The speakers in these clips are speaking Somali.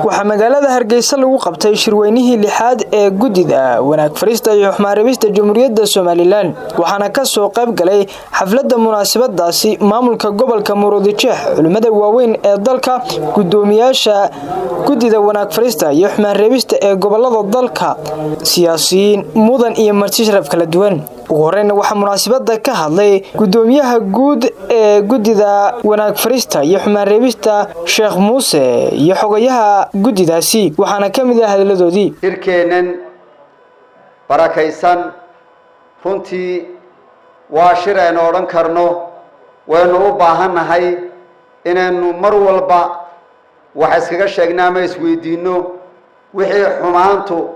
waxaa magaalada Hargeysa lagu qabtay shirweynihii lixaad ee gudida wanaag farista iyo xumaaribista Jamhuuriyadda Soomaaliland waxaana ka soo qayb galay xafladda munaasabadaasi maamulka gobolka Murudijeex culimada waaweyn ee dalka gudoomiyaasha gudida wanaag farista iyo xumaaribista ee gobolada dalka siyaasiyiin mudan iyo marti sharaf kala duwan ugu horreyn waxa munaasabada ka hadlay gudoomiyaha guud ee gudida wanaag farista iyo xumaaribista Sheekh Muuse iyo xogayaha gudidaasi waxaana kamid ah hadaladoodii shirkeenan barakaysan runtii waa shir aan oran karno waynu u baahanahay inaynu mar walba wax iskaga sheegnaa ama isweydiino wixii xumaantu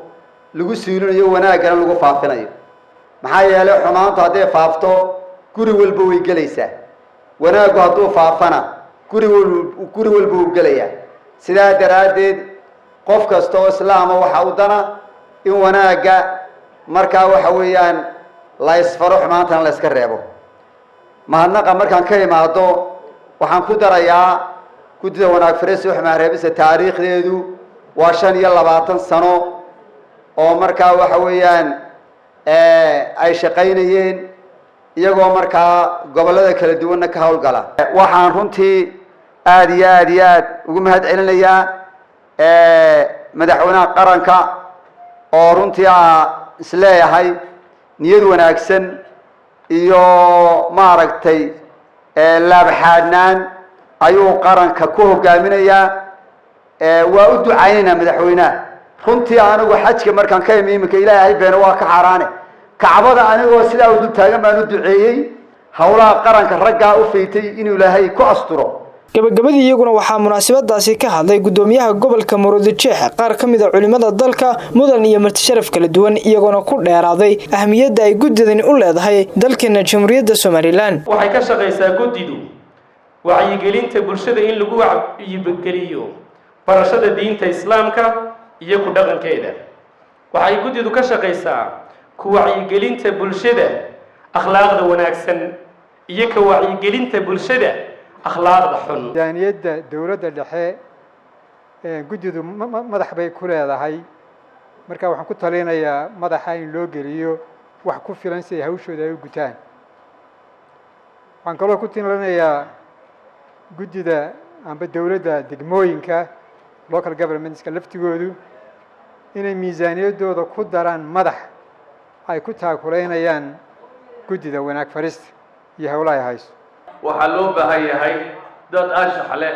lagu siilinayo wanaagana lagu faafinayo maxaa yeelay xumaantu haday faafto guri walba way galaysaa wanaagu hadduu faafana guri walba uu galayaa sidaa daraadeed qof kasta oo islaam waxa uu dana in wanaaga markaa waxa weeyaan la isfaro xumaantana la iska reebo mahadnaqa markaan ka imaado waxaan ku darayaa gudida wanaag farista iyo xumaaribista taariikhdeedu waa 25 sano oo markaa waxa weeyaan ay shaqaynayeen iyagoo markaa gobolada kala duwan ka hawlgala waxaan runtii aad iyo aad ugu mahad celinayaa madaxweynaha qaranka oo runtii isleeyahay niyad wanaagsan iyo maaragtay laabxaadnaan ayuu qaranka ku hogaaminayaa waa u ducaynayna madaxweynaha runtii anigu xajka markaan ka imimka ilaahay beena waa ka xaraane kacbada anigoo sidaa u taagan baan u duceeyay hawlaha qaranka ragga u feeytay inuu ilaahay ku asturo gabagabadii iyaguna waxaa munaasabadaasi ka hadlay gudoomiyaha gobolka Murudijeex qaar kamid ah culimada dalka mudan iyo marti sharaf kala duwan iyaguna ku dheeraaday ahmiyadda ay gudidani u leedahay dalkeena Jamhuuriyadda Soomaaliland waxay ka shaqeysaa gudidu wacyigelinta bulshada in lagu wacyigeliyo barashada diinta islaamka iyo ku dhaqankeeda waxay gudidu ka shaqeysaa ku wacyigelinta bulshada akhlaaqda wanaagsan iyo ka wacyigelinta bulshada akhlaaqda xun miisaaniyadda dawladda dhexe gudidu madax bay ku leedahay marka waxaan ku talinayaa madaxa in loo geliyo wax ku filan si hawshooda ay u gutaan waxaan kaloo ku talinayaa gudida amba dawladda degmooyinka local governmentska laftigoodu inay miisaaniyaddooda ku daraan madax ay ku taakuleynayaan gudida wanaag farista iyo hawlaha hayso waxaa loo baahan yahay dad anshax leh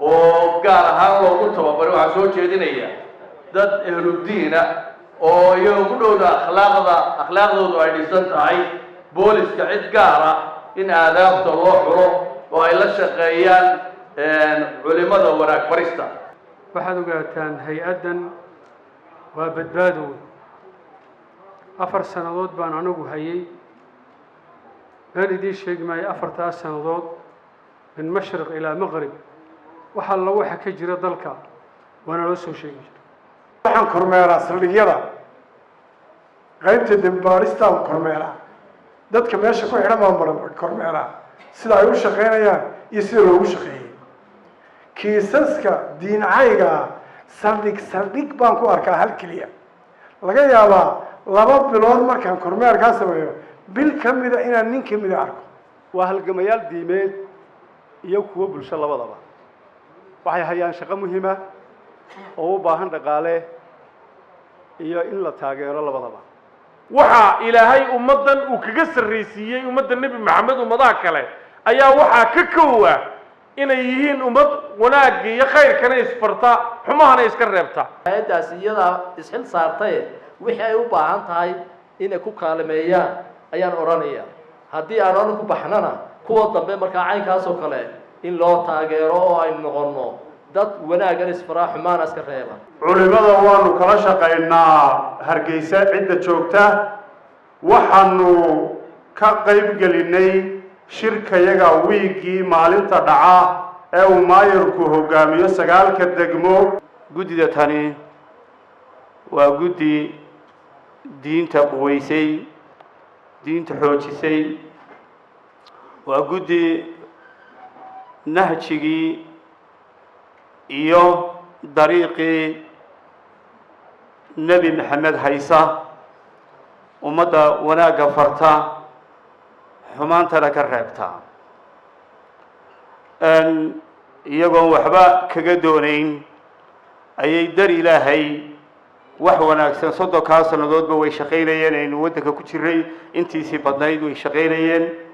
oo gaar ahaan loogu tababaray waxaa soo jeedinaya dad ehludiina oo iyaga ku dhowda akhlaaqdoodu ay dhisan tahay booliska cid gaar ah in aadaabta loo xulo oo ay la shaqeeyaan culimada wanaag farista waxaad ogaataan hay-addan waa badbaado 4 sanadood baan anigu hayay baan idin sheegmay 4 sanadood min mashriq ilaa maghrib waxa la waxa ka jira dalka waana loo soo sheegay waxaan kormeeraa saldhigyada qaybta dambaarista kormeera dadka meesha ku xidhan baan kormeera sida ay u shaqeynayaan iyo sida loogu shaqeeyay kiisaska diincayga saldhig baan ku arkaa hal kaliya laga yaabaa 2 bilood markaan kormeer ka sameeyo bil kamida inaan nin kamida arko waa halgamayaal diimeed iyo kuwa bulsho labadaba waxay hayaan shaqo muhiim ah oo u baahan dhaqaale iyo in la taageero labadaba waxa ilaahay ummadan uu kaga sarreysiyay ummadda nabi maxamed ummadaha kale ayaa waxa ka koowa inay yihiin ummad wanaag iyo khayrkana isfarta xumahana iska reebta hay'adaas iyada isxil saartay wixii ay u baahan tahay inay ku kaalimeeyaan ayaan oranaya haddii aan ku baxnana kuwa dambe markaa caynkaas oo kale in loo taageero oo ay noqono dad wanaagan isfaraa xumaan iska reeba culimada waanu kala shaqeynaa Hargeysa cidda joogta waxaanu ka qayb gelinay shirkayaga wiigii maalinta dhaca ee uu maayirku hogaamiyo 9 degmo gudida tani waa gudi diinta quweysay diinta xoojisay waa gudi nahjigii iyo dariiqii nebi maxamed haysa ummadda wanaagga farta xumaantana ka reebta iyagoon waxba kaga doonayn ayay dar ilaahay wax wanaagsan 30 sannadoodba way shaqaynayeen aynu waddanka ku jiray intiisii badnayd way shaqaynayeen